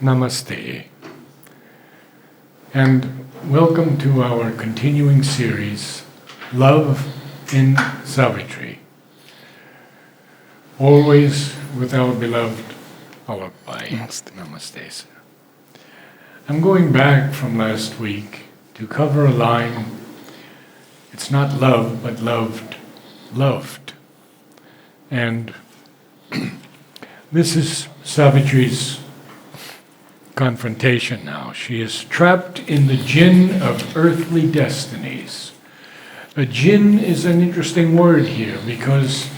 Namaste, and welcome to our continuing series, Love in Savitri, always with our beloved Alok. Namaste, sir. I'm going back from last week to cover a line, it's not love, but loved. And this is Savitri's confrontation now. She is trapped in the gin of earthly destinies. A gin is an interesting word here because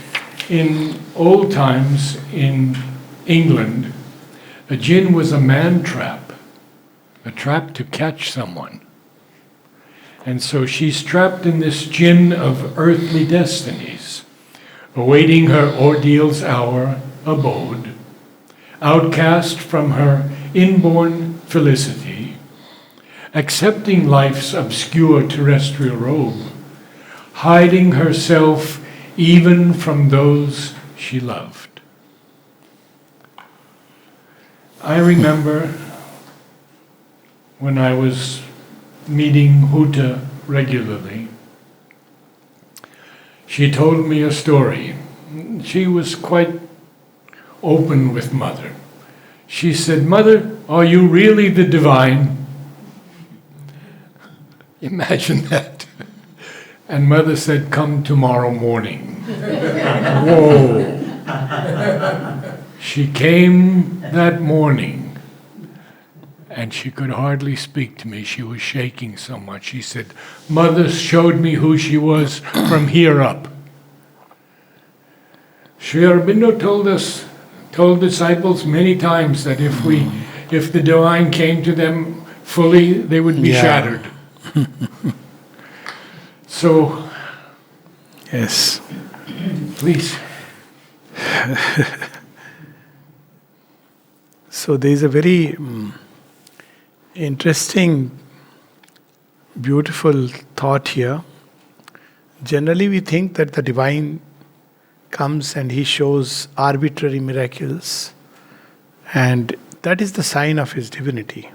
in old times in England, a gin was a man trap, a trap to catch someone. And so she's trapped in this gin of earthly destinies, awaiting her ordeal's hour abode, outcast from her inborn felicity, accepting life's obscure terrestrial robe, hiding herself even from those she loved. I remember when I was meeting Huta regularly, she told me a story. She was quite open with Mother. She said, "Mother, are you really the divine?" Imagine that. And Mother said, "Come tomorrow morning." Whoa. She came that morning, and she could hardly speak to me. She was shaking so much. She said, "Mother showed me who she was from here up." Sri Aurobindo told disciples many times that if the divine came to them fully, they would be shattered. So, yes, please. So there is a very interesting, beautiful thought here. Generally, we think that the divine comes and he shows arbitrary miracles, and that is the sign of his divinity.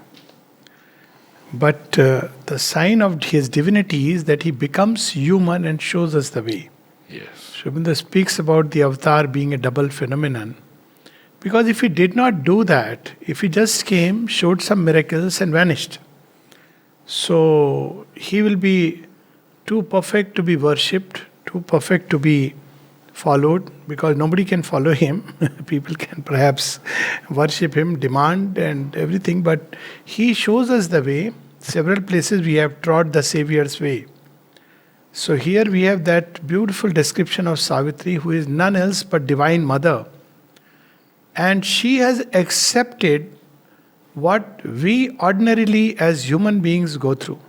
But the sign of his divinity is that he becomes human and shows us the way. Yes. Sri Aurobindo speaks about the avatar being a double phenomenon. Because if he did not do that, if he just came, showed some miracles and vanished, so he will be too perfect to be worshipped, too perfect to be followed, because nobody can follow him. People can perhaps worship him, demand and everything, but he shows us the way. Several places we have trod the Savior's way. So here we have that beautiful description of Savitri, who is none else but Divine Mother. And she has accepted what we ordinarily as human beings go through,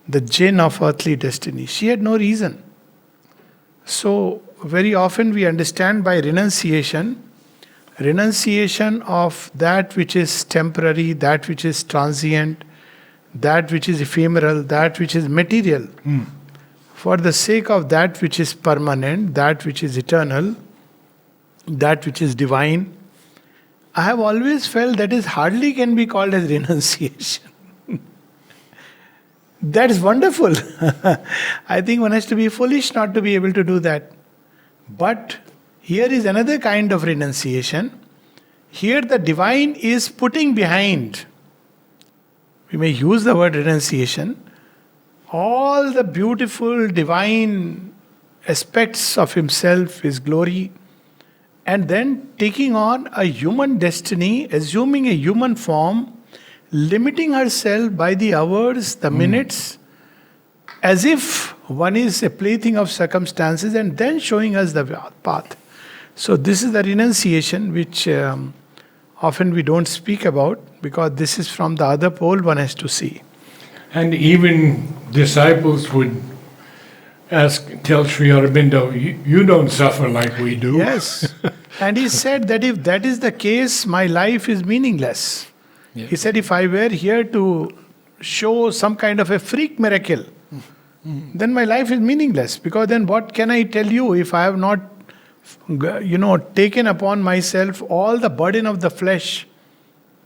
the gin of earthly destiny. She had no reason. So very often we understand by renunciation of that which is temporary, that which is transient, that which is ephemeral, that which is material, for the sake of that which is permanent, that which is eternal, that which is divine. I have always felt that is hardly can be called as renunciation. That is wonderful. I think one has to be foolish not to be able to do that. But here is another kind of renunciation. Here the divine is putting behind, we may use the word renunciation, all the beautiful divine aspects of himself, his glory, and then taking on a human destiny, assuming a human form, limiting herself by the hours, the minutes, as if one is a plaything of circumstances, and then showing us the path. So this is the renunciation which often we don't speak about, because this is from the other pole one has to see. And even disciples would tell Sri Aurobindo, you don't suffer like we do. Yes. And he said that if that is the case, my life is meaningless. Yes. He said, if I were here to show some kind of a freak miracle, then my life is meaningless. Because then what can I tell you if I have not, taken upon myself all the burden of the flesh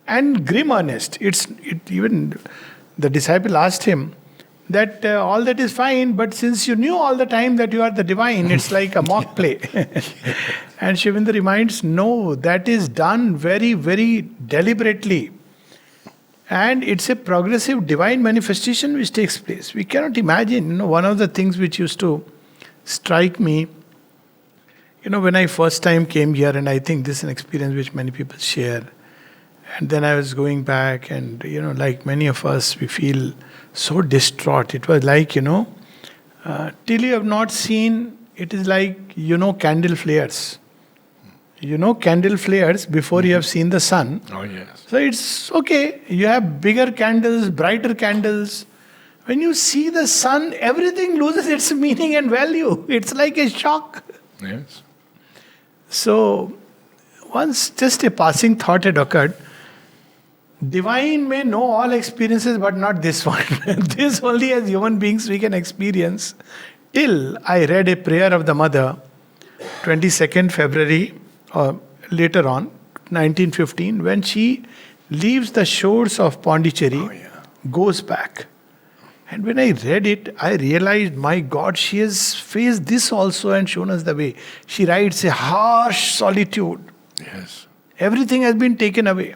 and grim earnest. Even the disciple asked him that all that is fine, but since you knew all the time that you are the divine, it's like a mock play. And Sri Aurobindo reminds, no, that is done very, very deliberately. And it's a progressive divine manifestation which takes place. We cannot imagine, one of the things which used to strike me, when I first time came here, and I think this is an experience which many people share. And then I was going back, and like many of us, we feel so distraught. It was like, till you have not seen, it is like, candle flares. Candle flares before you have seen the sun. Oh, yes. So it's okay. You have bigger candles, brighter candles. When you see the sun, everything loses its meaning and value. It's like a shock. Yes. So, once just a passing thought had occurred. Divine may know all experiences, but not this one. This only as human beings we can experience. Till I read a prayer of the Mother, 22nd February, or later on, 1915, when she leaves the shores of Pondicherry, goes back. And when I read it, I realized, my God, she has faced this also and shown us the way. She writes a harsh solitude. Yes. Everything has been taken away.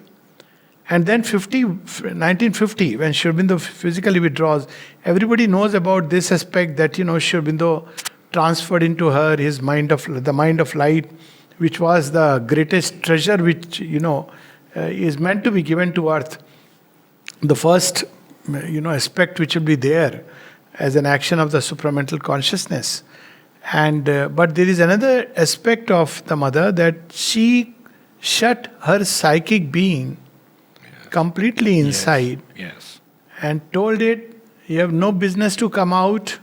And then 1950, when Sri Aurobindo physically withdraws, everybody knows about this aspect that, Sri Aurobindo transferred into her the mind of light, which was the greatest treasure which, is meant to be given to earth. The first, aspect which will be there as an action of the supramental consciousness. And but there is another aspect of the Mother, that she shut her psychic being completely inside. Yes. And told it, you have no business to come out,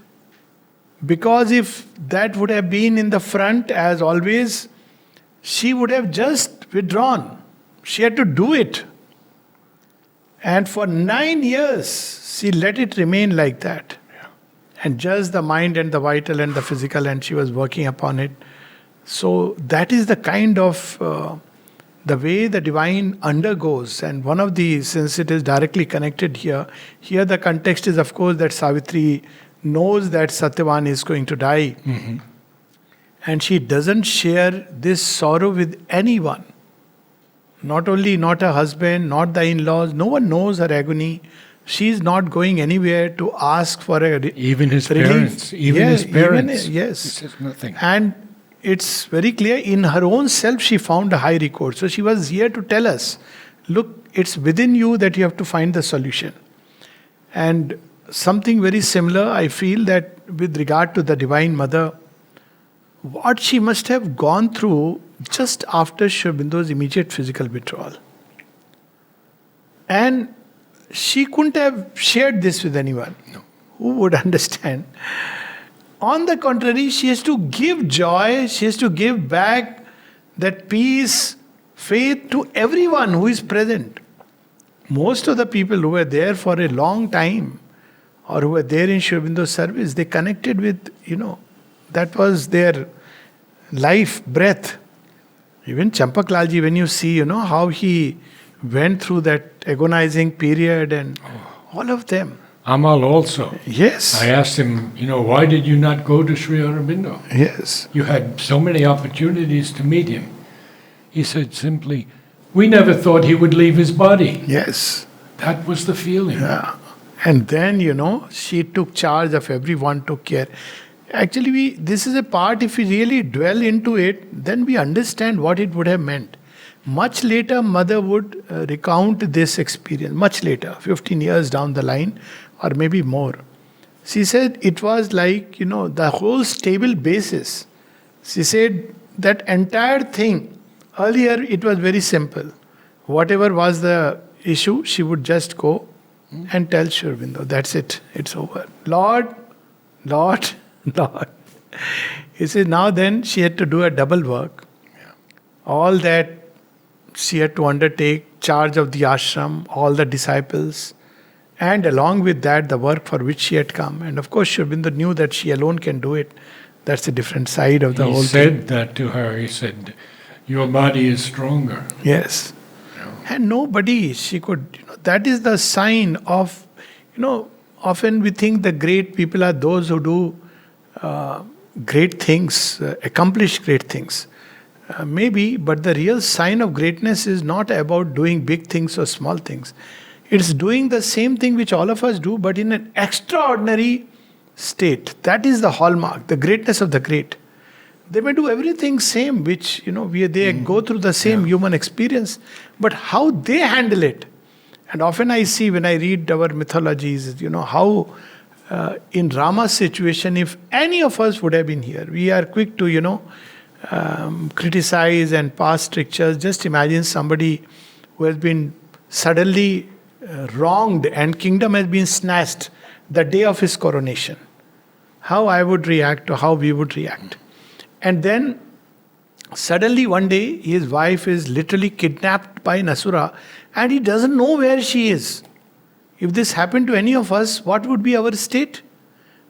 because if that would have been in the front as always, she would have just withdrawn. She had to do it. And for 9 years, she let it remain like that. Yeah. And just the mind and the vital and the physical, and she was working upon it. So that is the kind of the way the divine undergoes. And one of the, since it is directly connected here the context is, of course, that Savitri knows that Satyavan is going to die. Mm-hmm. And she doesn't share this sorrow with anyone. Not her husband, not the in-laws, no one knows her agony. She is not going anywhere to ask for even his relief. parents. His parents. Yes. He says nothing. And it's very clear, in her own self she found a high recourse. So she was here to tell us, look, it's within you that you have to find the solution. And something very similar, I feel that with regard to the Divine Mother, what she must have gone through just after Sri Aurobindo's immediate physical withdrawal. And she couldn't have shared this with anyone. No. Who would understand? On the contrary, she has to give joy, she has to give back that peace, faith to everyone who is present. Most of the people who were there for a long time, or who were there in Sri Aurobindo's service, they connected with, that was their life, breath. Even Champaklalji, when you see, how he went through that agonizing period, and all of them. Amal also. Yes. I asked him, why did you not go to Sri Aurobindo? Yes. You had so many opportunities to meet him. He said simply, we never thought he would leave his body. Yes. That was the feeling. Yeah. And then, she took charge of everyone, took care. Actually, this is a part, if we really dwell into it, then we understand what it would have meant. Much later, Mother would recount this experience, much later, 15 years down the line, or maybe more. She said it was like, the whole stable basis. She said that entire thing, earlier it was very simple. Whatever was the issue, she would just go and tell Sri Aurobindo, that's it, it's over. Lord, Lord. He says now then she had to do a double work. Yeah. All that she had to undertake, charge of the ashram, all the disciples, and along with that the work for which she had come. And of course Sri Aurobindo knew that she alone can do it. That's a different side of the whole thing. He said that to her. He said, your body is stronger. Yes. And nobody, she could, that is the sign of, often we think the great people are those who do great things, accomplish great things. Maybe, but the real sign of greatness is not about doing big things or small things. It's doing the same thing which all of us do, but in an extraordinary state. That is the hallmark, the greatness of the great. They may do everything same, which, they go through the same human experience, but how they handle it. And often I see when I read our mythologies, how in Rama's situation, if any of us would have been here, we are quick to, criticize and pass strictures. Just imagine somebody who has been suddenly wronged and kingdom has been snatched the day of his coronation. How I would react or how we would react. And then suddenly one day his wife is literally kidnapped by an asura and he doesn't know where she is. If this happened to any of us, what would be our state?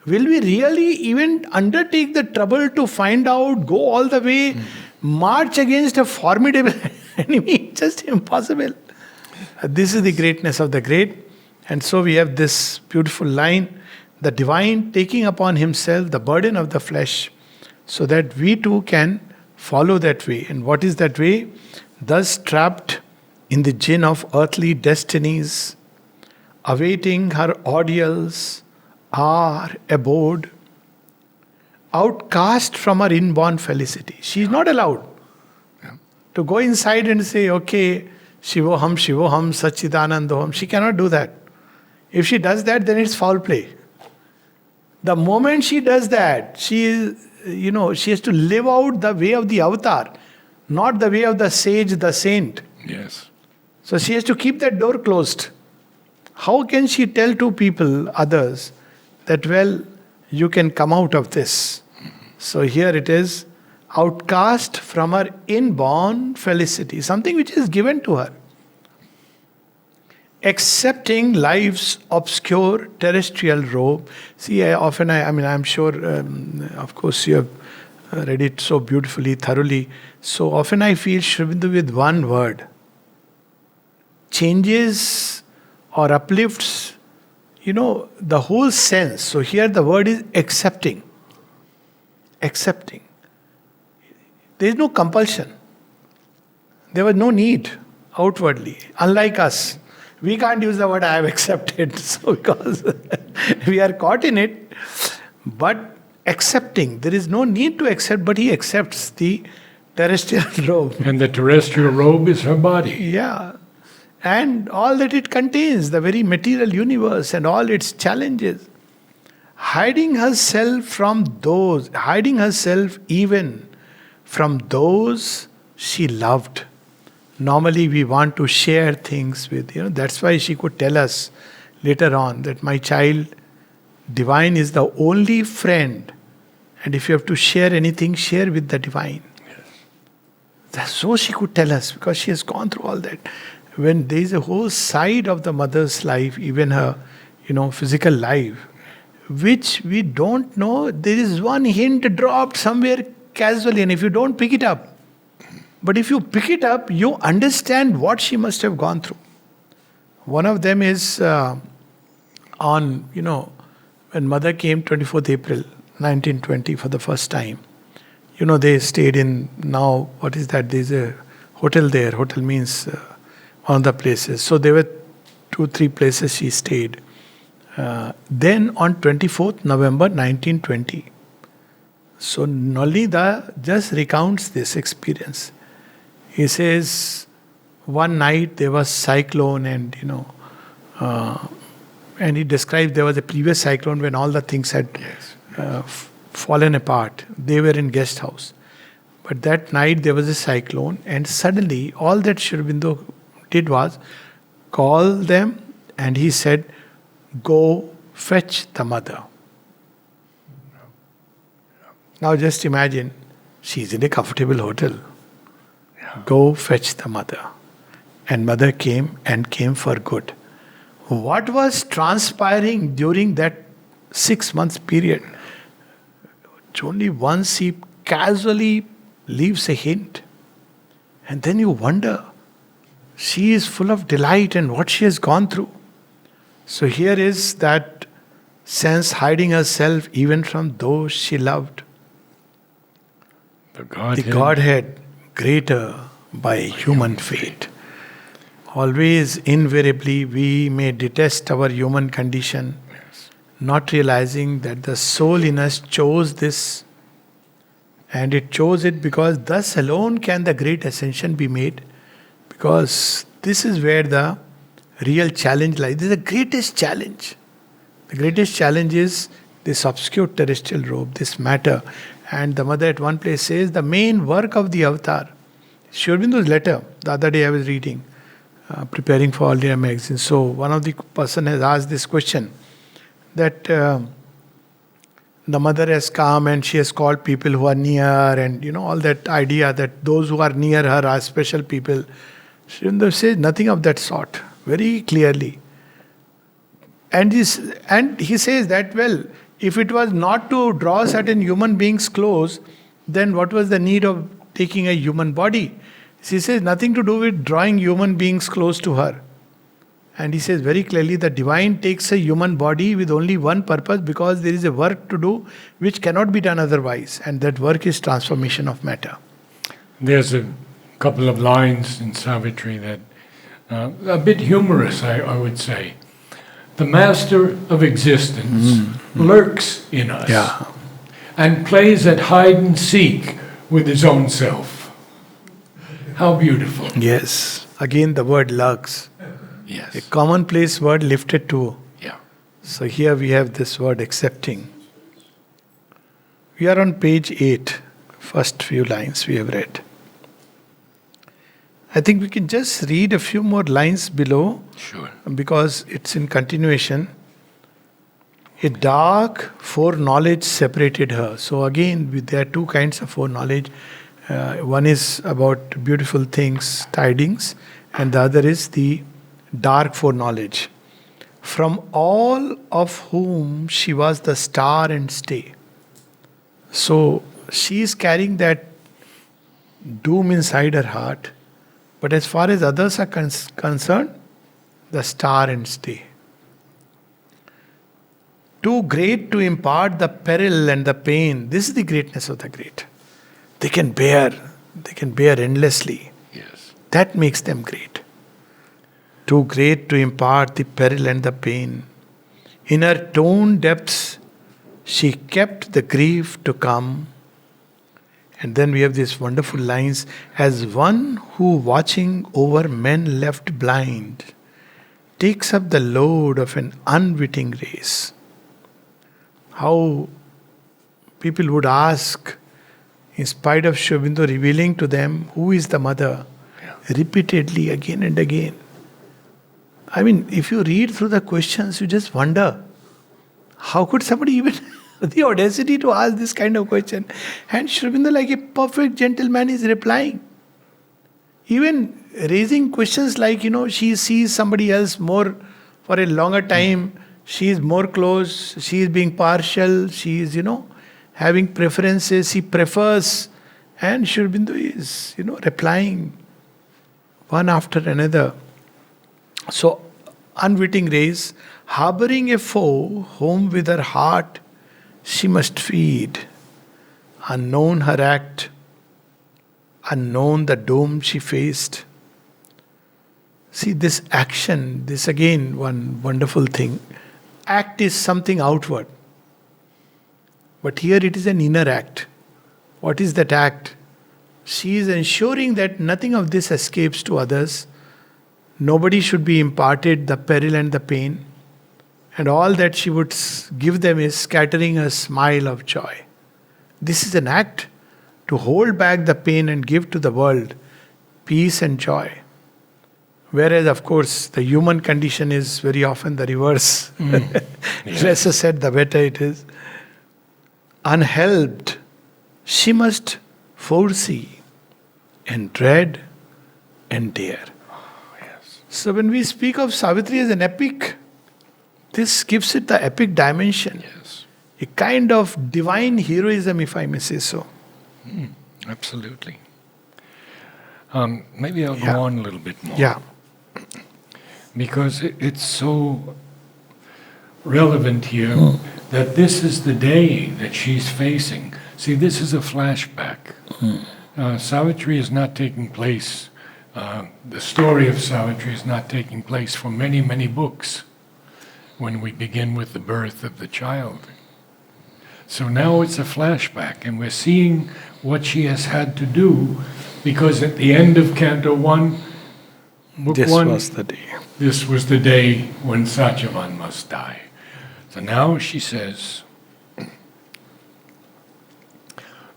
Will we really even undertake the trouble to find out, go all the way, march against a formidable enemy? Just impossible. This is the greatness of the great. And so we have this beautiful line, the divine taking upon himself the burden of the flesh, so that we too can follow that way. And what is that way? Thus trapped in the gin of earthly destinies, awaiting her ordeals, our abode, outcast from her inborn felicity. She is not allowed to go inside and say, okay, Shivoham, Shivoham, Sachidanandoham. She cannot do that. If she does that, then it's foul play. The moment she does that, she has to live out the way of the avatar, not the way of the sage, the saint. Yes. So she has to keep that door closed. How can she tell to people, others, that, well, you can come out of this? So here it is, outcast from her inborn felicity, something which is given to her. Accepting life's obscure terrestrial robe. See, I'm sure, of course, you have read it so beautifully, thoroughly. So often I feel Sri Aurobindo with one word changes or uplifts, the whole sense. So here the word is accepting. Accepting. There is no compulsion. There was no need outwardly. Unlike us, we can't use the word I have accepted, so because we are caught in it. But accepting, there is no need to accept, but he accepts the terrestrial robe. And the terrestrial robe is her body. Yeah. And all that it contains, the very material universe and all its challenges. Hiding herself even from those she loved. Normally we want to share things with, that's why she could tell us later on that my child, divine is the only friend. And if you have to share anything, share with the divine. Yes. That's so she could tell us, because she has gone through all that. When there is a whole side of the mother's life, even her, physical life, which we don't know, there is one hint dropped somewhere casually, and if you don't pick it up, but if you pick it up, you understand what she must have gone through. One of them is when mother came 24th April 1920 for the first time. They stayed in, now, what is that? There's a hotel there. Hotel means one of the places. So there were 2-3 places she stayed. Then on 24th November 1920. So Nolida just recounts this experience. He says, one night there was cyclone and he describes there was a previous cyclone when all the things had fallen apart. They were in guest house. But that night there was a cyclone and suddenly all that Sri Aurobindo did was call them and he said, go fetch the mother. Now just imagine, she's in a comfortable hotel. Go fetch the mother. And mother came and came for good. What was transpiring during that 6 months period? Only once he casually leaves a hint. And then you wonder, She is full of delight and what she has gone through. So here is that sense hiding herself even from those she loved. The The Godhead. Godhead greater by human fate. Always, invariably, we may detest our human condition, Yes. not realizing that the soul in us chose this, and it chose it because thus alone can the great ascension be made. Because this is where the real challenge lies. This is the greatest challenge. The greatest challenge is this obscure terrestrial robe, this matter. And the mother at one place says the main work of the avatar. Sri Aurobindo's letter, the other day I was reading, preparing for All India magazine. So one of the person has asked this question that the mother has come and she has called people who are near, and all that idea that those who are near her are special people. Sri Aurobindo says nothing of that sort, very clearly. And he says that, well, if it was not to draw certain human beings close, then what was the need of taking a human body? He says nothing to do with drawing human beings close to her. And he says very clearly the divine takes a human body with only one purpose, because there is a work to do which cannot be done otherwise. And that work is transformation of matter. There's a couple of lines in Savitri that a bit humorous, I would say. The master of existence lurks in us and plays at hide and seek with his own self. How beautiful. Yes. Again the word lurks. Yes. A commonplace word lifted to. Yeah. So here we have this word accepting. We are on page 8, first few lines we have read. I think we can just read a few more lines below, Sure. because it's in continuation. A dark foreknowledge separated her. So again, there are two kinds of foreknowledge. One is about beautiful things, tidings, and the other is the dark foreknowledge. From all of whom she was the star and stay. So she is carrying that doom inside her heart. But as far as others are concerned, the star and stay. Too great to impart the peril and the pain. This is the greatness of the great. They can bear endlessly. Yes. That makes them great. Too great to impart the peril and the pain. In her tone depths, she kept the grief to come. And then we have these wonderful lines. As one who watching over men left blind takes up the load of an unwitting race. How people would ask, in spite of Sri Aurobindo revealing to them who is the mother, repeatedly again and again. I mean, if you read through the questions, you just wonder, how could somebody even the audacity to ask this kind of question? And Sri Aurobindo, like a perfect gentleman, is replying. Even raising questions like, she sees somebody else more for a longer time, she is more close, she is being partial, she is, having preferences, he prefers. And Sri Aurobindo is, replying one after another. So, unwitting race, harboring a foe, whom with her heart she must feed. Unknown her act, unknown the doom she faced. See, this action, this again one wonderful thing. Act is something outward. But here it is an inner act. What is that act? She is ensuring that nothing of this escapes to others. Nobody should be imparted the peril and the pain. And all that she would give them is scattering a smile of joy. This is an act to hold back the pain and give to the world peace and joy. Whereas, of course, the human condition is very often the reverse. Yes. Lesser said, the better it is. Unhelped, she must foresee and dread and dare. Yes. So when we speak of Savitri as an epic, this gives it the epic dimension. Yes. A kind of divine heroism, if I may say so. Absolutely. Maybe I'll Yeah. go on a little bit more. Yeah. Because it's so relevant here that this is the day that she's facing. See, this is a flashback. Savitri is not taking place, the story of Savitri is not taking place for many, many books when we begin with the birth of the child. So now it's a flashback, and we're seeing what she has had to do, because at the end of Canto 1, Book This 1, was the day. this was the day when Satyavan must die. So now she says,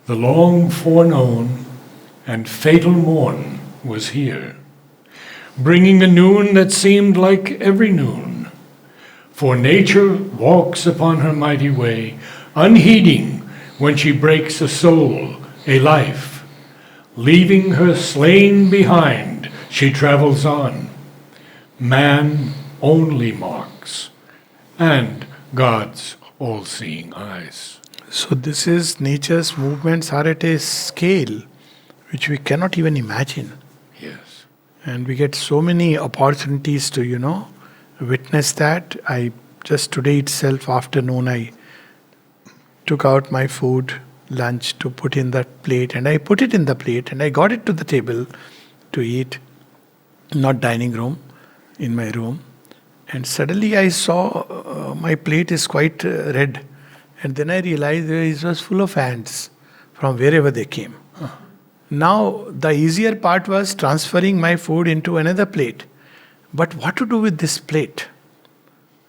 the long foreknown and fatal morn was here, bringing a noon that seemed like every noon. For nature walks upon her mighty way, unheeding when she breaks a soul, a life. Leaving her slain behind, she travels on. Man only marks, and God's all-seeing eyes. So this is nature's movements are at a scale which we cannot even imagine. Yes. And we get so many opportunities to, witness that. I just today itself, afternoon, I took out my food, lunch to put in that plate, and I put it in the plate and I got it to the table to eat, not dining room, in my room. And suddenly I saw my plate is quite red. And then I realized it was full of ants from wherever they came. Now, the easier part was transferring my food into another plate. But what to do with this plate?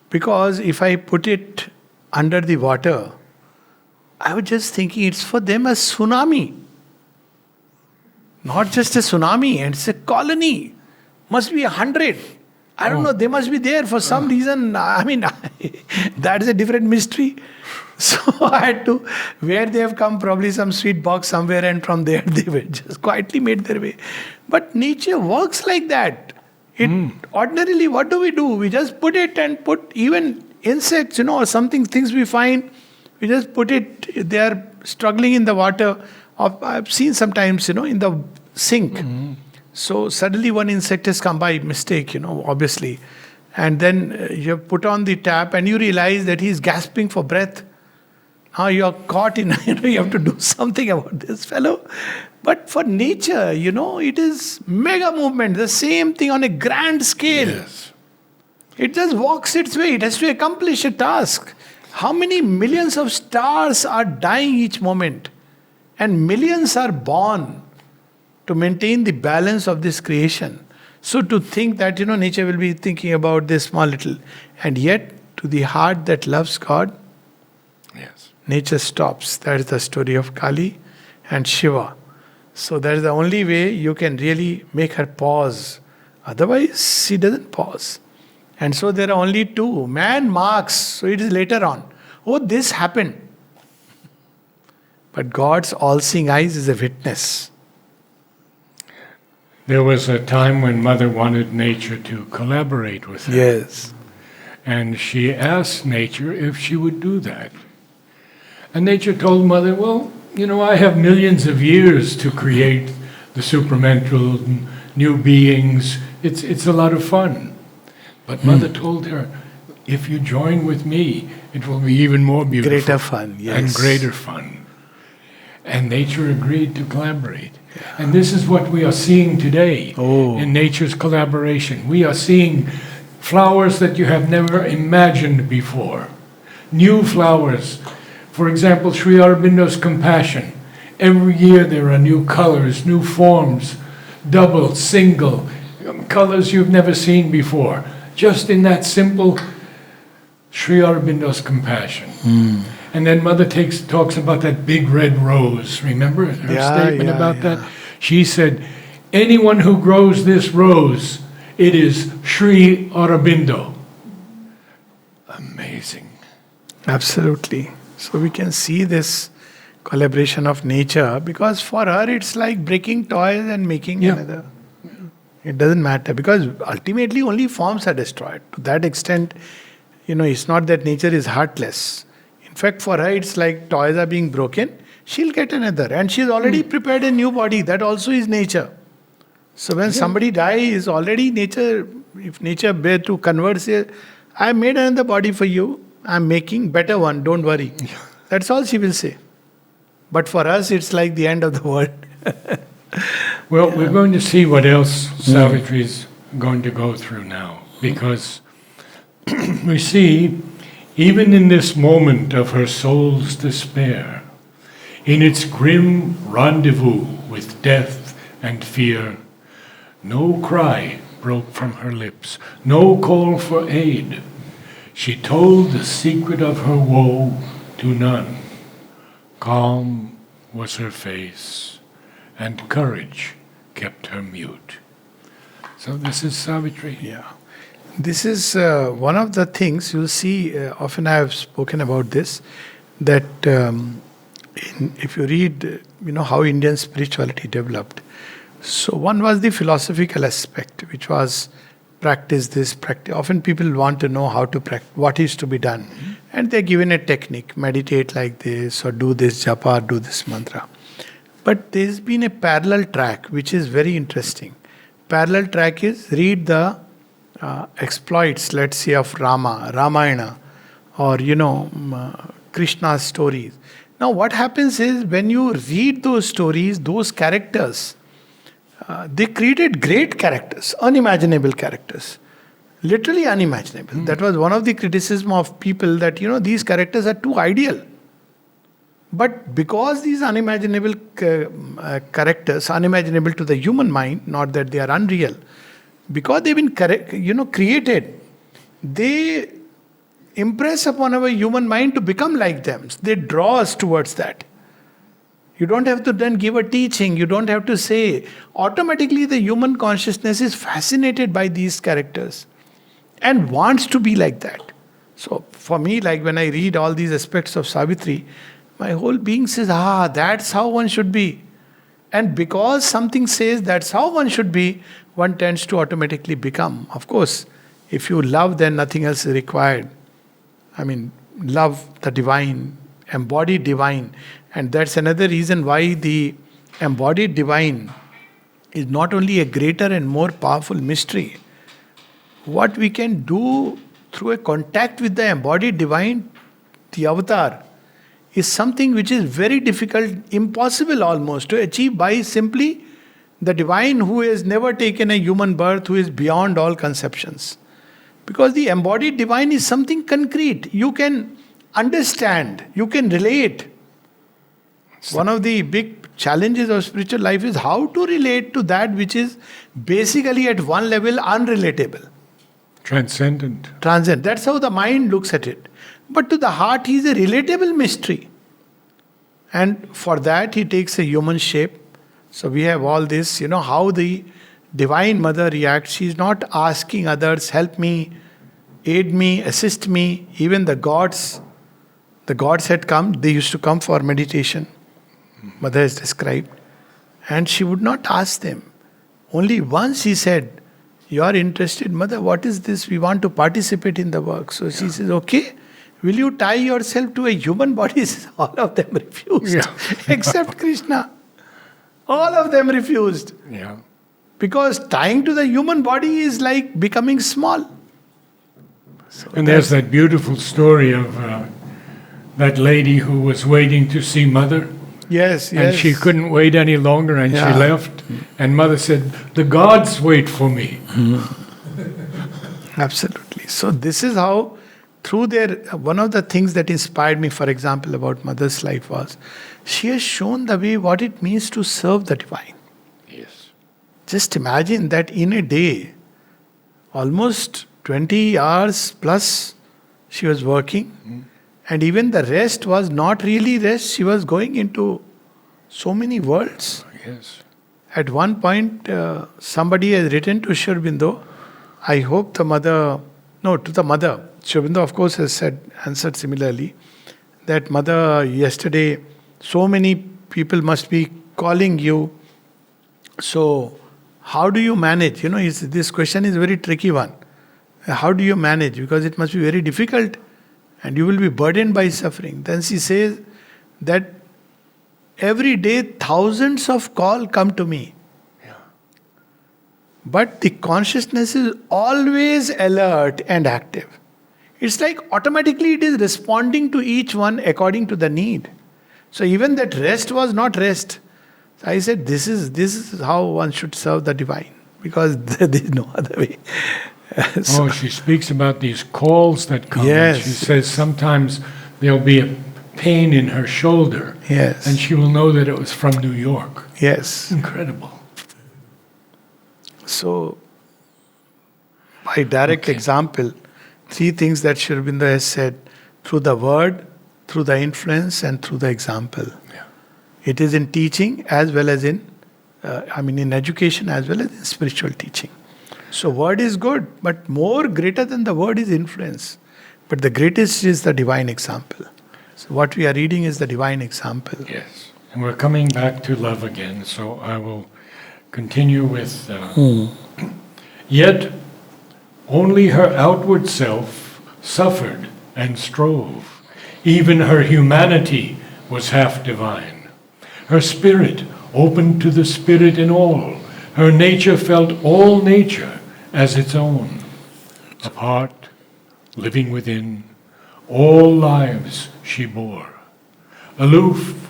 Because if I put it under the water, I was just thinking it's for them a tsunami. Not just a tsunami, and it's a colony. Must be 100. I don't know, they must be there for some reason. I mean, that is a different mystery. So I had to, where they have come, probably some sweet box somewhere, and from there they were just quietly made their way. But nature works like that. Ordinarily, what do? We just put it and put even insects, or something, things we find, we just put it, they are struggling in the water. I've seen sometimes, in the sink. So suddenly one insect has come by mistake, obviously. And then you put on the tap and you realize that he's gasping for breath. Now you are caught in, you have to do something about this fellow. But for nature, it is mega movement, the same thing on a grand scale. Yes. It just walks its way, it has to accomplish a task. How many millions of stars are dying each moment? And millions are born to maintain the balance of this creation. So to think that, nature will be thinking about this small little. And yet, to the heart that loves God, Yes. nature stops. That is the story of Kali and Shiva. So that is the only way you can really make her pause. Otherwise, she doesn't pause. And so there are only two. Man marks, so it is later on. Oh, this happened. But God's all-seeing eyes is a witness. There was a time when Mother wanted nature to collaborate with her. Yes. And she asked nature if she would do that. And nature told Mother, well, I have millions of years to create the supramental new beings. It's a lot of fun. But Mother told her, if you join with me, it will be even more beautiful. Greater fun, yes. And greater fun. And nature agreed to collaborate. And this is what we are seeing today in nature's collaboration. We are seeing flowers that you have never imagined before. New flowers. For example, Sri Aurobindo's Compassion. Every year there are new colors, new forms, double, single, colors you've never seen before. Just in that simple Sri Aurobindo's Compassion. And then Mother talks about that big red rose. Remember her statement about that? She said, anyone who grows this rose, it is Sri Aurobindo. Amazing. Absolutely. So we can see this collaboration of nature, because for her it's like breaking toys and making another. It doesn't matter, because ultimately only forms are destroyed. To that extent, it's not that nature is heartless. In fact, for her, it's like toys are being broken, she'll get another. And she's already prepared a new body. That also is nature. So when somebody dies, already nature, if nature bear to convert, say, I made another body for you, I'm making better one, don't worry. That's all she will say. But for us, it's like the end of the world. Well, we're going to see what else Savitri is going to go through now, because we see, even in this moment of her soul's despair, in its grim rendezvous with death and fear, no cry broke from her lips, no call for aid. She told the secret of her woe to none. Calm was her face, and courage kept her mute. So this is Savitri. Yeah. This is one of the things you'll see, often I have spoken about this, that if you read, how Indian spirituality developed. So one was the philosophical aspect, which was practice this, practice. Often people want to know how to practice, what is to be done. And they're given a technique, meditate like this, or do this japa, or do this mantra. But there's been a parallel track, which is very interesting. Parallel track is read the exploits, let's say, of Ramayana, or Krishna's stories. Now, what happens is when you read those stories, those characters, they created great characters, unimaginable characters, literally unimaginable. That was one of the criticism of people that these characters are too ideal. But because these unimaginable characters, unimaginable to the human mind, not that they are unreal, because they've been created, they impress upon our human mind to become like them. They draw us towards that. You don't have to then give a teaching, you don't have to say. Automatically the human consciousness is fascinated by these characters and wants to be like that. So for me, like when I read all these aspects of Savitri, my whole being says, that's how one should be. And because something says that's how one should be, one tends to automatically become. Of course, if you love, then nothing else is required. I mean, love the divine, embodied divine. And that's another reason why the embodied divine is not only a greater and more powerful mystery. What we can do through a contact with the embodied divine, the avatar, is something which is very difficult, impossible almost to achieve by simply the divine who has never taken a human birth, who is beyond all conceptions. Because the embodied divine is something concrete. You can understand, you can relate. One of the big challenges of spiritual life is how to relate to that which is basically at one level unrelatable. Transcendent. Transcendent. That's how the mind looks at it. But to the heart, he is a relatable mystery. And for that, he takes a human shape. So we have all this, how the Divine Mother reacts. She is not asking others, help me, aid me, assist me. Even the gods had come. They used to come for meditation. Mother has described. And she would not ask them. Only once he said, you are interested, Mother, what is this? We want to participate in the work. So she says, okay. Will you tie yourself to a human body? All of them refused. Except Krishna. All of them refused. Yeah. Because tying to the human body is like becoming small. So and there's that beautiful story of that lady who was waiting to see Mother. Yes. And she couldn't wait any longer and she left. And Mother said, the gods wait for me. Absolutely. So this is how, through one of the things that inspired me, for example, about Mother's life was, she has shown the way what it means to serve the divine. Yes. Just imagine that in a day, almost 20 hours plus, she was working. And even the rest was not really rest. She was going into so many worlds. Yes. At one point, somebody has written to Sri Aurobindo, I hope to the mother, Sri Aurobindo of course has answered similarly, that Mother, yesterday, so many people must be calling you. So, how do you manage? This question is a very tricky one. How do you manage? Because it must be very difficult. And you will be burdened by suffering. Then she says that every day thousands of calls come to me. Yeah. But the consciousness is always alert and active. It's like automatically it is responding to each one according to the need. So even that rest was not rest. So I said, this is how one should serve the divine, because there is no other way. So, Oh, she speaks about these calls that come. Yes. She says sometimes there'll be a pain in her shoulder, yes. and she will know that it was from New York. Yes. Incredible. So, by direct example, 3 things that Sri Aurobindo has said: through the word, through the influence, and through the example. Yeah. It is in teaching as well as in education as well as in spiritual teaching. So, word is good, but more greater than the word is influence. But the greatest is the divine example. So, what we are reading is the divine example. Yes. And we're coming back to love again, so I will continue with. Yet, only her outward self suffered and strove. Even her humanity was half divine. Her spirit opened to the spirit in all. Her nature felt all nature as its own. Apart, living within, all lives she bore. Aloof,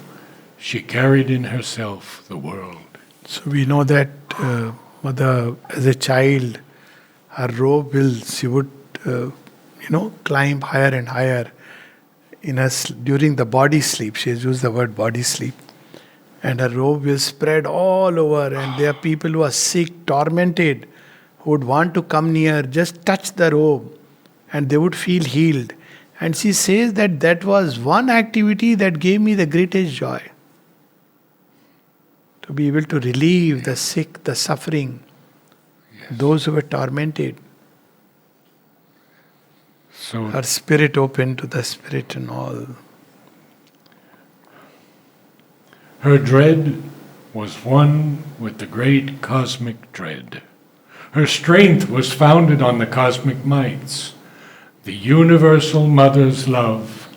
she carried in herself the world. So we know that mother, as a child, her robe she would, climb higher and higher during the body sleep. She has used the word body sleep. And her robe will spread all over, and there are people who are sick, tormented, who would want to come near, just touch the robe, and they would feel healed. And she says that was one activity that gave me the greatest joy. To be able to relieve the sick, the suffering, those who were tormented. So Her spirit open to the spirit and all. her dread was one with the great cosmic dread. Her strength was founded on the cosmic mights. The universal mother's love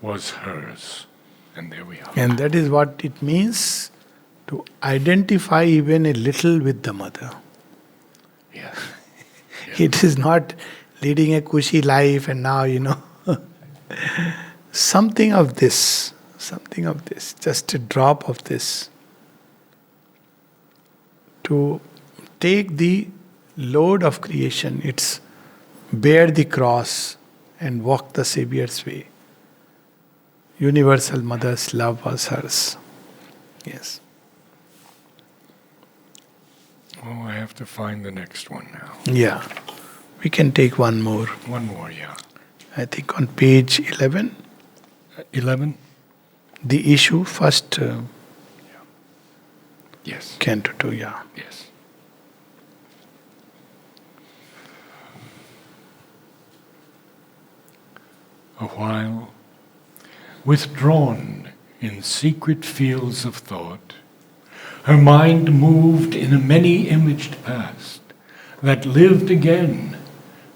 was hers. And there we are. And that is what it means to identify even a little with the mother. Yes. It is not leading a cushy life and now, something of this, just a drop of this. To take the load of creation, it's bear the cross and walk the Savior's way. Universal Mother's love was hers. Yes. Oh, I have to find the next one now. Yeah. We can take one more. One more, yeah. I think on page 11. 11? The issue, first Yes. canto 2, yeah. Yes. A while, withdrawn in secret fields of thought, her mind moved in a many-imaged past that lived again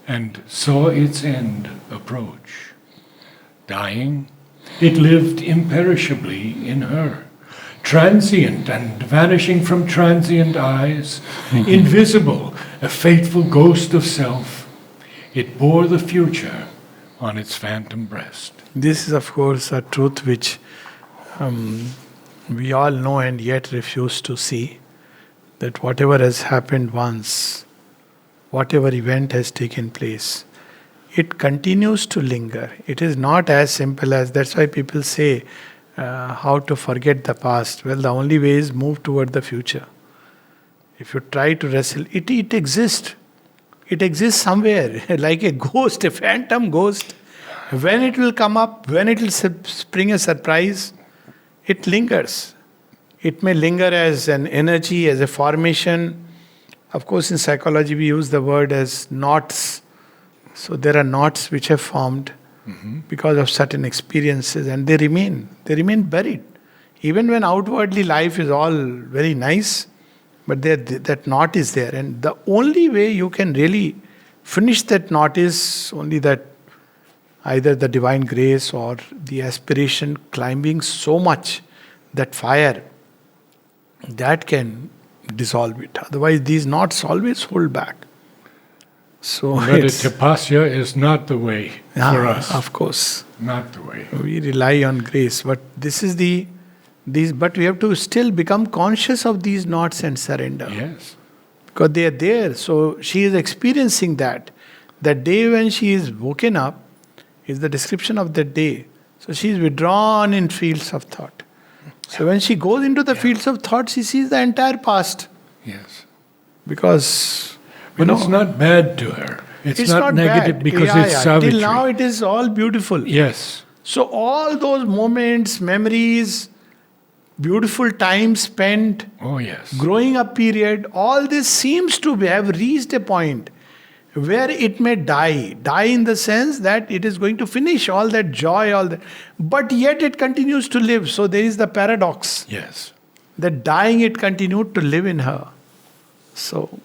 and saw its end approach. Dying, it lived imperishably in her, transient and vanishing from transient eyes, invisible, a fateful ghost of self. It bore the future on its phantom breast. This is, of course, a truth which we all know and yet refuse to see. That whatever has happened once, whatever event has taken place, it continues to linger. It is not as simple as, that's why people say, how to forget the past. Well, the only way is move toward the future. If you try to wrestle, it exists. It exists somewhere, like a ghost, a phantom ghost. When it will come up, when it will spring a surprise, it lingers. It may linger as an energy, as a formation. Of course, in psychology, we use the word as knots. So there are knots which have formed because of certain experiences, and they remain buried. Even when outwardly life is all very nice, but that knot is there. And the only way you can really finish that knot is only that either the divine grace or the aspiration climbing so much, that fire, that can dissolve it. Otherwise, these knots always hold back. So Tapasya is not the way for us. Of course. Not the way. We rely on grace. But this is but we have to still become conscious of these knots and surrender. Yes. Because they are there. So she is experiencing that. That day when she is woken up is the description of that day. So she is withdrawn in fields of thought. So when she goes into the fields of thought, she sees the entire past. Yes. Because, But it's not bad to her. It's not negative bad. because it's Savitri. Till now it is all beautiful. Yes. So all those moments, memories, beautiful time spent, Oh, yes. growing up period, all this seems to have reached a point where it may die. Die in the sense that it is going to finish all that joy, all that. But yet it continues to live. So there is the paradox. Yes. That dying it continued to live in her. So,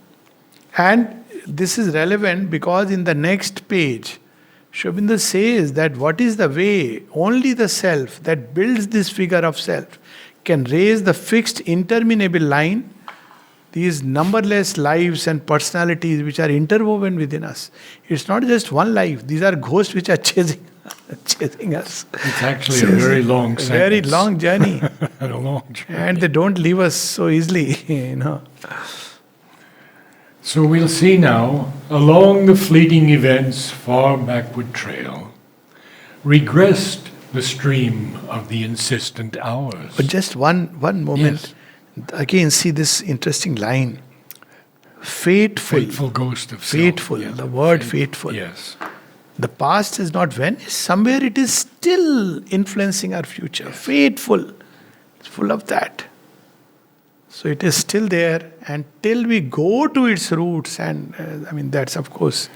and this is relevant because in the next page, Sri Aurobindo says that what is the way? Only the self that builds this figure of self can raise the fixed interminable line, these numberless lives and personalities which are interwoven within us. It's not just one life, these are ghosts which are chasing us. It's actually a very long sentence. Very long journey. A long journey. And they don't leave us so easily, So we'll see now, along the fleeting events far backward trail, regressed the stream of the insistent hours. But just one moment. Yes. Again, see this interesting line. Faithful. Faithful ghost of self. Faithful. Yeah. The word faithful. Yes. The past is not vanished. Somewhere it is still influencing our future. Yes. Faithful. It's full of that. So it is still there until we go to its roots. And that's of course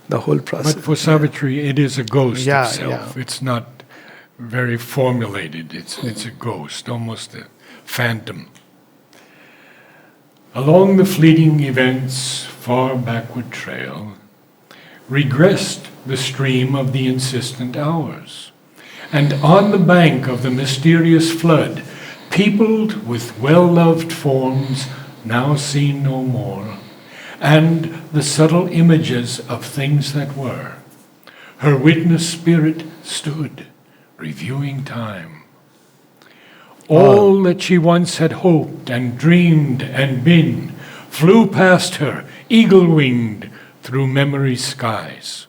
the whole process. But for Savitri, it is a ghost Yeah, of self. yeah. It's not very formulated. It's a ghost, almost a phantom. Along the fleeting events far backward trail, regressed the stream of the insistent hours, and on the bank of the mysterious flood, peopled with well-loved forms now seen no more, and the subtle images of things that were, her witness spirit stood, reviewing time. All that she once had hoped and dreamed and been flew past her, eagle-winged, through memory's skies.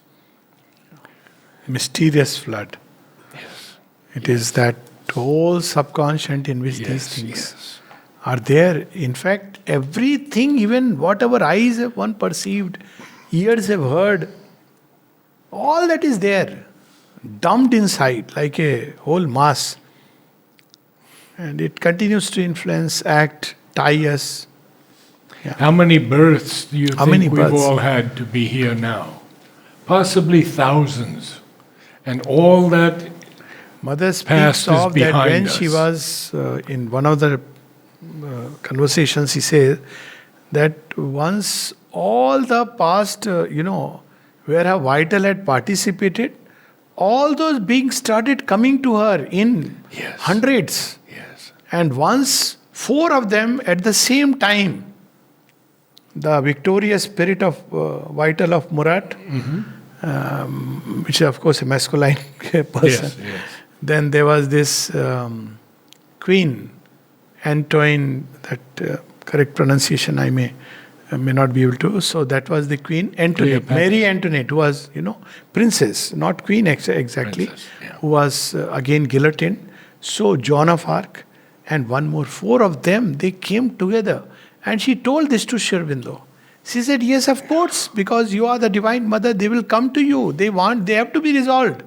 Mysterious flood. Yes. It is that whole subconscious in which these things Yes. are there. In fact, everything, even whatever eyes have one perceived, ears have heard, all that is there, dumped inside like a whole mass. And it continues to influence, act, tie us. How many births do you How many think we've births? all had to be here now? Possibly thousands. And all that Mother Past speaks is of that behind when us. she was in one of the conversations, she says that once all the past, where her vital had participated, all those beings started coming to her in Yes. hundreds. Yes. And once, 4 of them at the same time, the victorious spirit of vital of Murat, which is of course a masculine person. Yes, yes. Then there was this queen, Antoine, that correct pronunciation I may not be able to. So that was the queen, Antoinette, Cleopatra. Mary Antoinette, who was, princess, not queen exactly, Princess, yeah. who was again guillotined. So Joan of Arc and one more, 4 of them, they came together. And she told this to Sri Aurobindo. She said, yes, of course, because you are the Divine Mother, they will come to you. They have to be resolved.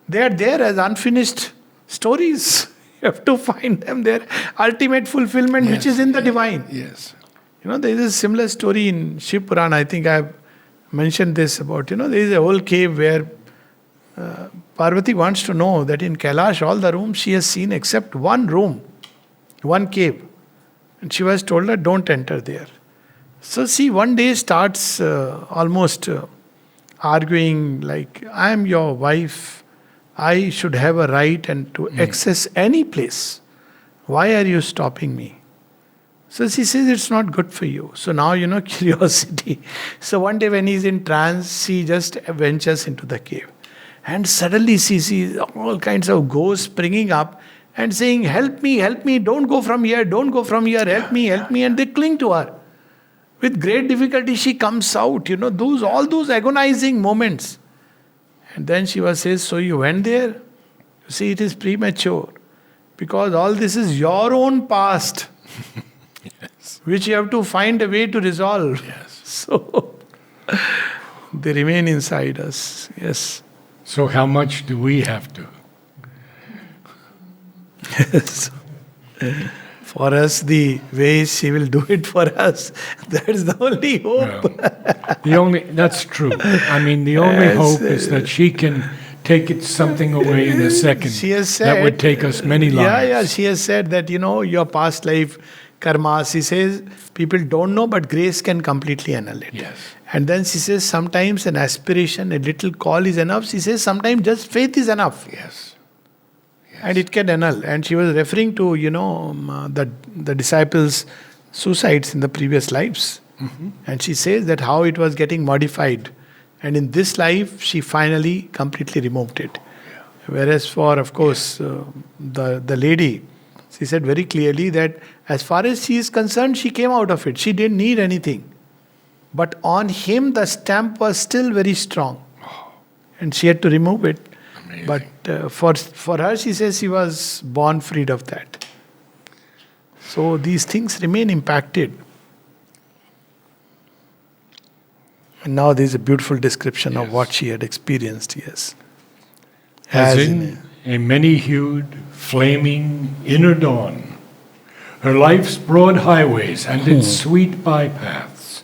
They are there as unfinished stories. You have to find them there. Ultimate fulfillment, which Yes. is in the Divine. Yes. There is a similar story in Shiv Purana. I think I have mentioned this about, there is a whole cave where Parvati wants to know that in Kailash, all the rooms she has seen except one room, one cave. And she was told that don't enter there. So she one day starts almost arguing like, I am your wife. I should have a right and to access any place. Why are you stopping me? So she says it's not good for you. So now, curiosity. So one day when he's in trance, she just ventures into the cave. And suddenly she sees all kinds of ghosts springing up and saying, help me, don't go from here, don't go from here, help me. And they cling to her. With great difficulty, she comes out, all those agonizing moments. And then Shiva says, so you went there? You see, it is premature. Because all this is your own past. Yes. Which you have to find a way to resolve. Yes. So, they remain inside us. Yes. So how much do we have to? Yes. For us, the way she will do it for us, that's the only hope. Well, that's true. I mean, the only Yes. hope is that she can take something away in a second. She has said, that would take us many lives. Yeah, she has said that, your past life karma, she says, people don't know, but grace can completely annul it. Yes. And then she says, sometimes an aspiration, a little call is enough. She says, sometimes just faith is enough. Yes. And it can annul. And she was referring to, the disciples' suicides in the previous lives. Mm-hmm. And she says that how it was getting modified. And in this life, she finally completely removed it. Yeah. Whereas for, of course, the lady, she said very clearly that as far as she is concerned, she came out of it. She didn't need anything. But on him, the stamp was still very strong. And she had to remove it. Amazing. But for her, she says she was born freed of that. So these things remain impacted. And now there is a beautiful description of Yes. what she had experienced, yes. As As in a many-hued, flaming inner dawn, her life's broad highways and its sweet bypaths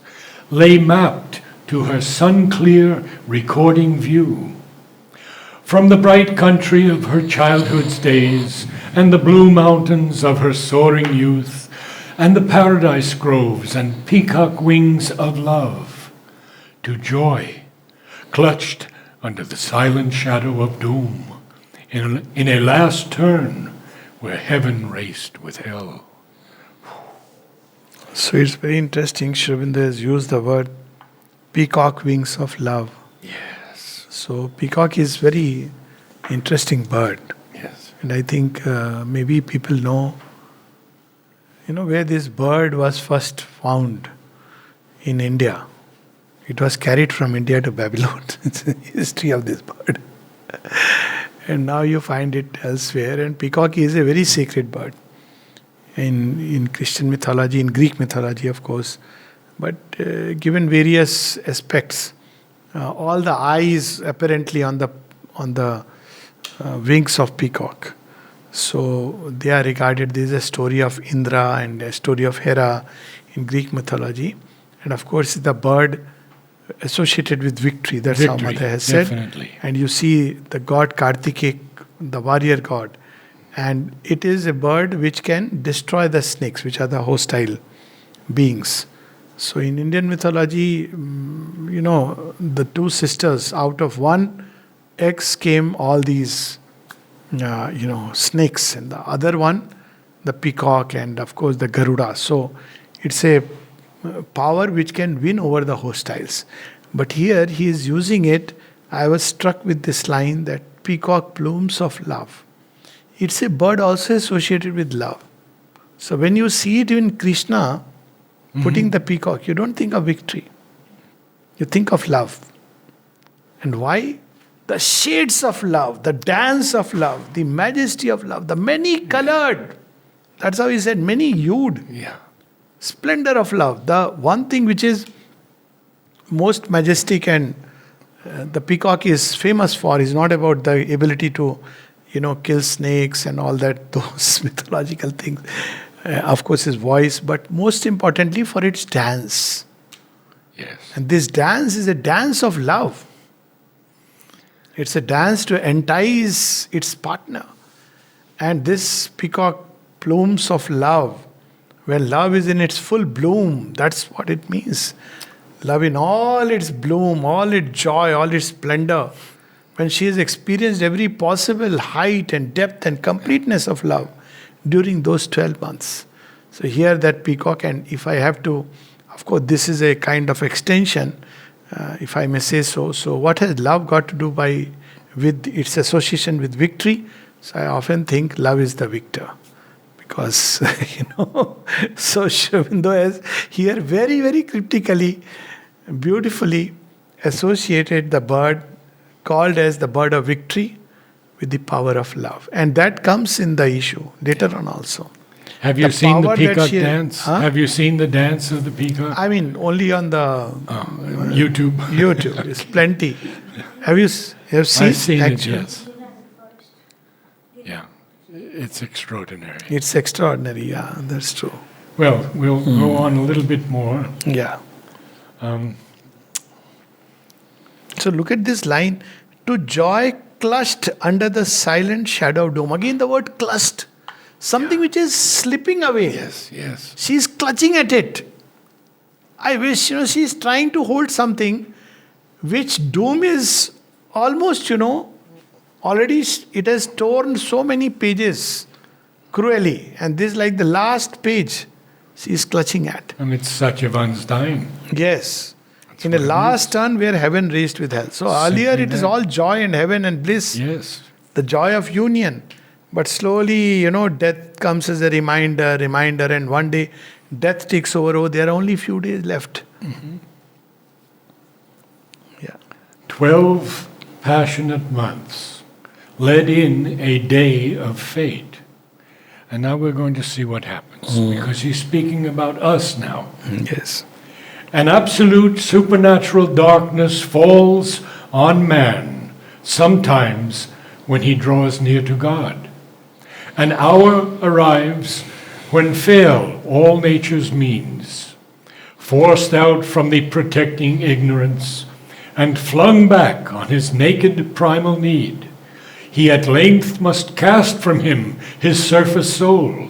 lay mapped to her sun-clear recording view. From the bright country of her childhood's days, and the blue mountains of her soaring youth, and the paradise groves and peacock wings of love, to joy, clutched under the silent shadow of doom, in a last turn where heaven raced with hell. So it's very interesting. Sri Aurobindo has used the word peacock wings of love. Yes, So peacock is very interesting bird. yes. And I think maybe people know, where this bird was first found in India. It was carried from India to Babylon. It's the history of this bird. And now you find it elsewhere. And peacock is a very sacred bird. In Christian mythology, in Greek mythology, of course. But given various aspects, all the eyes apparently on the wings of peacock. So they are regarded. There is a story of Indra and a story of Hera in Greek mythology, and of course the bird associated with victory. That's how Victory, Mother has said. definitely. And you see the god Kartikeya, the warrior god, and it is a bird which can destroy the snakes, which are the hostile beings. So in Indian mythology, the two sisters, out of one eggs came all these, snakes, and the other one, the peacock, and of course the Garuda. So it's a power which can win over the hostiles. But here he is using it. I was struck with this line that peacock plumes of love. It's a bird also associated with love. So when you see it in Krishna putting the peacock, you don't think of victory. You think of love. And why? The shades of love, the dance of love, the majesty of love, the many colored. That's how he said, many hued. Yeah. Splendor of love. The one thing which is most majestic and the peacock is famous for is not about the ability to, kill snakes and all that, those mythological things. Of course, his voice, but most importantly for its dance. Yes. And this dance is a dance of love. It's a dance to entice its partner. And this peacock plumes of love, when love is in its full bloom, that's what it means. Love in all its bloom, all its joy, all its splendor. When she has experienced every possible height and depth and completeness of love during those 12 months. So here that peacock, and if I have to, of course, this is a kind of extension, if I may say so. So what has love got to do with its association with victory? So I often think love is the victor. Because, so Sri Aurobindo has here very, very cryptically, beautifully associated the bird called as the bird of victory with the power of love. And that comes in the issue later on also. Have you seen the power that peacock she- dance? Huh? Have you seen the dance of the peacock? I mean, only on the YouTube. YouTube. It's plenty. Have you seen? I've seen it, actually? yes. Yeah, it's extraordinary. It's extraordinary. Yeah, that's true. Well, we'll go on a little bit more. Yeah. Um, So look at this line. To joy clutched under the silent shadow of dome. Again, the word clutched. Something which is slipping away. yes. She's clutching at it. I wish, she's trying to hold something which doom is almost, already it has torn so many pages cruelly. And this is like the last page she's clutching at. And it's Satyavan's dying. Yes. In a what it last turn where heaven raced with hell. So earlier Simply it is that. all joy and heaven and bliss. Yes. The joy of union. But slowly, death comes as a reminder, and one day death takes over. Oh, there are only few days left. Yeah. 12 passionate months led in a day of fate. And now we're going to see what happens, because he's speaking about us now. Yes. An absolute supernatural darkness falls on man, sometimes when he draws near to God. An hour arrives when fail all nature's means, forced out from the protecting ignorance, and flung back on his naked primal need. He at length must cast from him his surface soul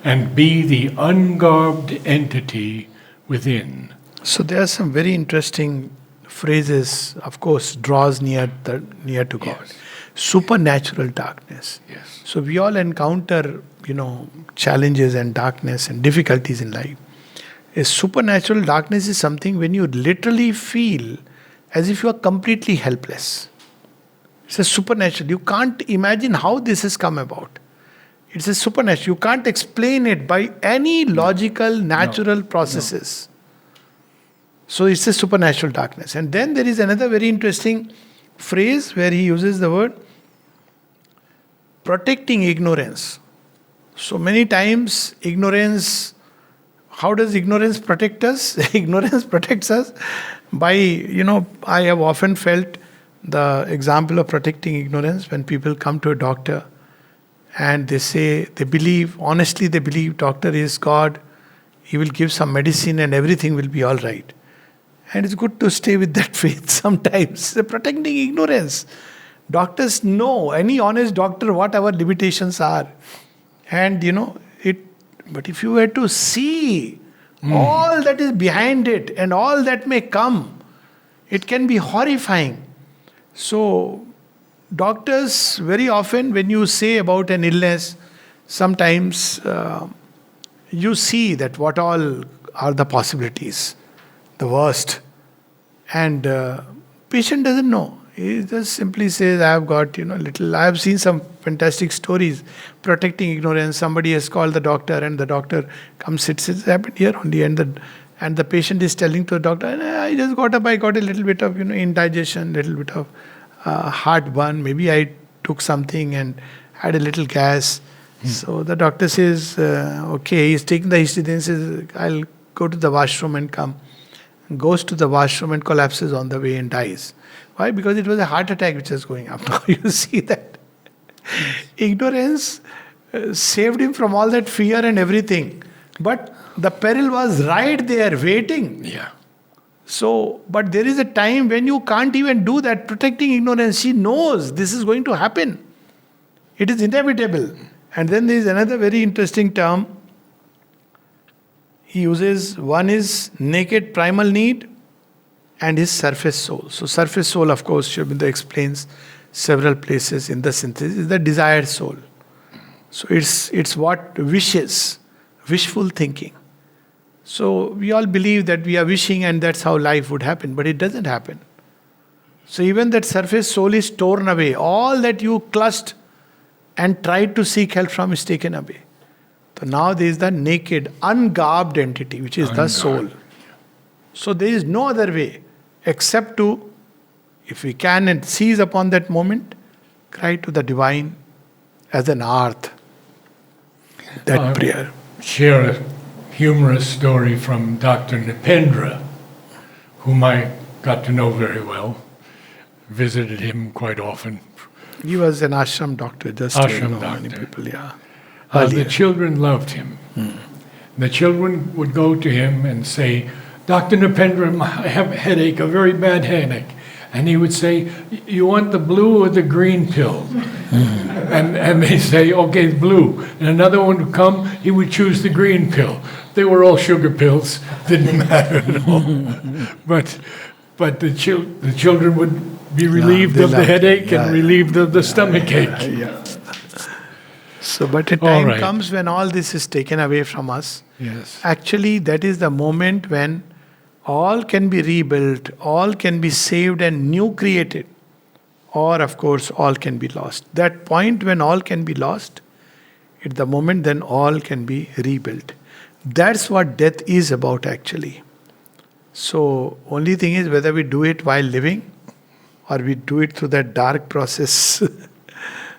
and be the ungarbed entity within. So there are some very interesting phrases. Of course, draws near to God. Yes. Supernatural darkness. Yes. So we all encounter, challenges and darkness and difficulties in life. A supernatural darkness is something when you literally feel as if you are completely helpless. It's a supernatural. You can't imagine how this has come about. It's a supernatural. You can't explain it by any logical, natural processes. So it's a supernatural darkness. And then there is another very interesting phrase where he uses the word protecting ignorance. So many times ignorance, how does ignorance protect us? Ignorance protects us by, I have often felt the example of protecting ignorance when people come to a doctor and they say, honestly they believe doctor is God, he will give some medicine and everything will be all right. And it's good to stay with that faith sometimes. They're protecting ignorance. Doctors know, any honest doctor, what our limitations are. And but if you were to see all that is behind it and all that may come, it can be horrifying. So, doctors, very often when you say about an illness, sometimes you see that what all are the possibilities, the worst. And patient doesn't know. He just simply says, I have got, little. I have seen some fantastic stories protecting ignorance. Somebody has called the doctor and the doctor comes, sits, it happened here only. And the patient is telling to the doctor, I just got up, I got a little bit of, indigestion, little bit of heartburn. Maybe I took something and had a little gas. So the doctor says, okay, he's taking the history, then says, I'll go to the washroom and come. Goes to the washroom and collapses on the way and dies. Why? Because it was a heart attack which was going up. Now you see that. Ignorance saved him from all that fear and everything. But the peril was right there waiting. Yeah. So, but there is a time when you can't even do that. Protecting ignorance, she knows this is going to happen. It is inevitable. And then there is another very interesting term he uses. One is naked primal need and his surface soul. So surface soul, of course, Sri Aurobindo explains several places in the synthesis, is the desired soul. So it's what wishes, wishful thinking. So we all believe that we are wishing and that's how life would happen, but it doesn't happen. So even that surface soul is torn away. All that you clutched and tried to seek help from is taken away. So now there is the naked, ungarbed entity, which is the soul. So there is no other way except to, if we can and seize upon that moment, cry to the divine as an arth. That prayer. Share a humorous story from Dr. Nipendra, whom I got to know very well. Visited him quite often. He was an ashram doctor, just Ashram to know doctor. many people, yeah. The children loved him. The children would go to him and say, Dr. Nipendra, I have a headache, a very bad headache. And he would say, you want the blue or the green pill? And they say, okay, blue. And another one would come, he would choose the green pill. They were all sugar pills, didn't matter at all. But the children would be relieved of the headache and relieved of the stomach ache. So, but a time comes when all this is taken away from us. Yes. Actually, that is the moment when all can be rebuilt, all can be saved and new created. Or, of course, all can be lost. That point when all can be lost, it's the moment then all can be rebuilt. That's what death is about, actually. So, only thing is whether we do it while living or we do it through that dark process.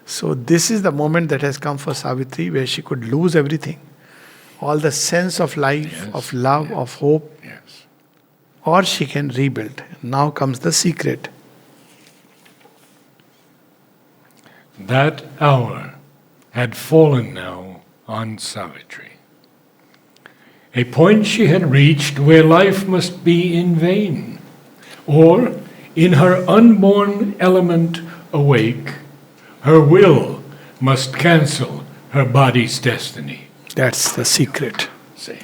So, this is the moment that has come for Savitri, where she could lose everything. All the sense of life, of love, of hope. Yes. Or she can rebuild. Now comes the secret. That hour had fallen now on Savitri. A point she had reached where life must be in vain, or in her unborn element awake, her will must cancel her body's destiny. That's the secret. See.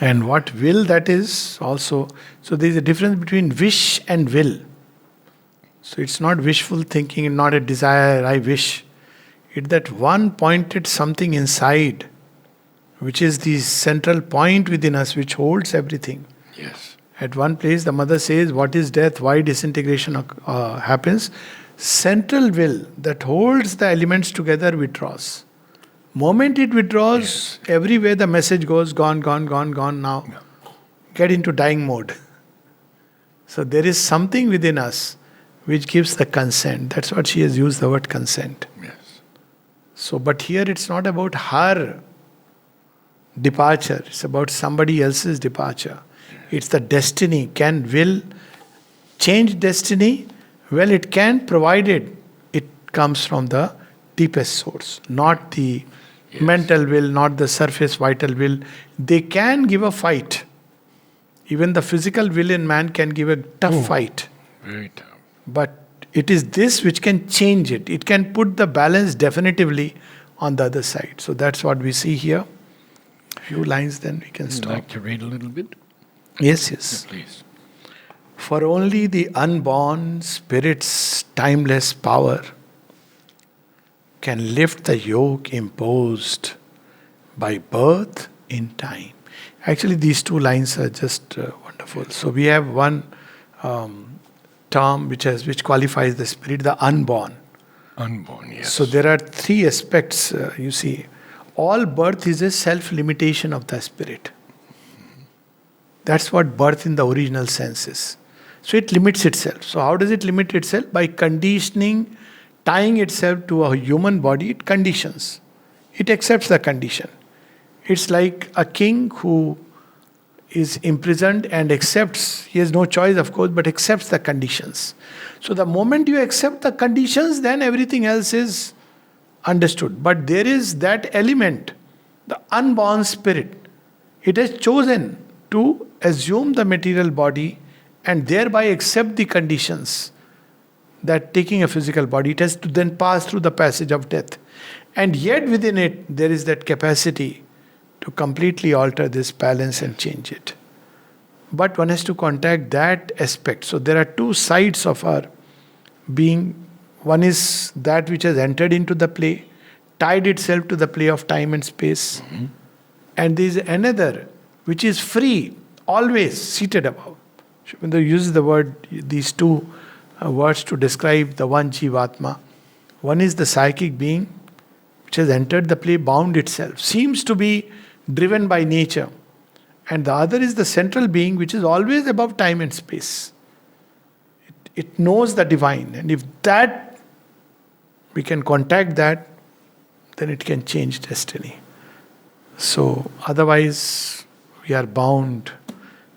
And what will that is also. So there is a difference between wish and will. So it's not wishful thinking, not a desire, I wish. It's that one pointed something inside, which is the central point within us, which holds everything. Yes. At one place, the mother says, what is death? Why disintegration happens? Central will that holds the elements together withdraws. Moment it withdraws, everywhere the message goes, gone now. No. Get into dying mode. So there is something within us which gives the consent. That's what she has used the word consent. Yes. So, but here it's not about her departure, it's about somebody else's departure. It's the destiny. Can will change destiny? Well, it can, provided it comes from the deepest source, not the mental will, not the surface vital will. They can give a fight. Even the physical will in man can give a tough fight. Very tough. But it is this which can change it. It can put the balance definitively on the other side. So that's what we see here. A few lines, then we can Would you stop. like to read a little bit? Yes. Please. For only the unborn spirit's timeless power can lift the yoke imposed by birth in time. Actually, these two lines are just wonderful. So we have one term which qualifies the spirit, the unborn. Unborn, yes. So there are three aspects, you see. All birth is a self-limitation of the spirit. That's what birth in the original sense is. So it limits itself. So how does it limit itself? By conditioning, tying itself to a human body, it conditions. It accepts the condition. It's like a king who is imprisoned and accepts, he has no choice of course, but accepts the conditions. So the moment you accept the conditions, then everything else is understood. But there is that element, the unborn spirit. It has chosen to assume the material body and thereby accept the conditions that taking a physical body, it has to then pass through the passage of death. And yet within it, there is that capacity to completely alter this balance and change it. But one has to contact that aspect. So there are two sides of our being. One is that which has entered into the play, tied itself to the play of time and space, And there is another which is free, always seated above. When they use the word, these two words to describe the one Jivatma. One is the psychic being which has entered the play, bound itself, seems to be driven by nature. And the other is the central being which is always above time and space. It knows the divine. And if that, we can contact that, then it can change destiny. So otherwise, we are bound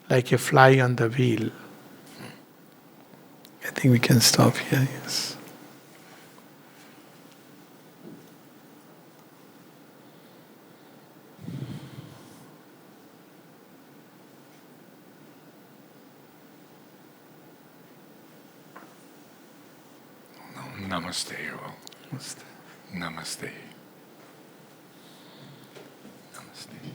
like a fly on the wheel. I think we can stop here, yes. Namaste, all. Namaste. Namaste.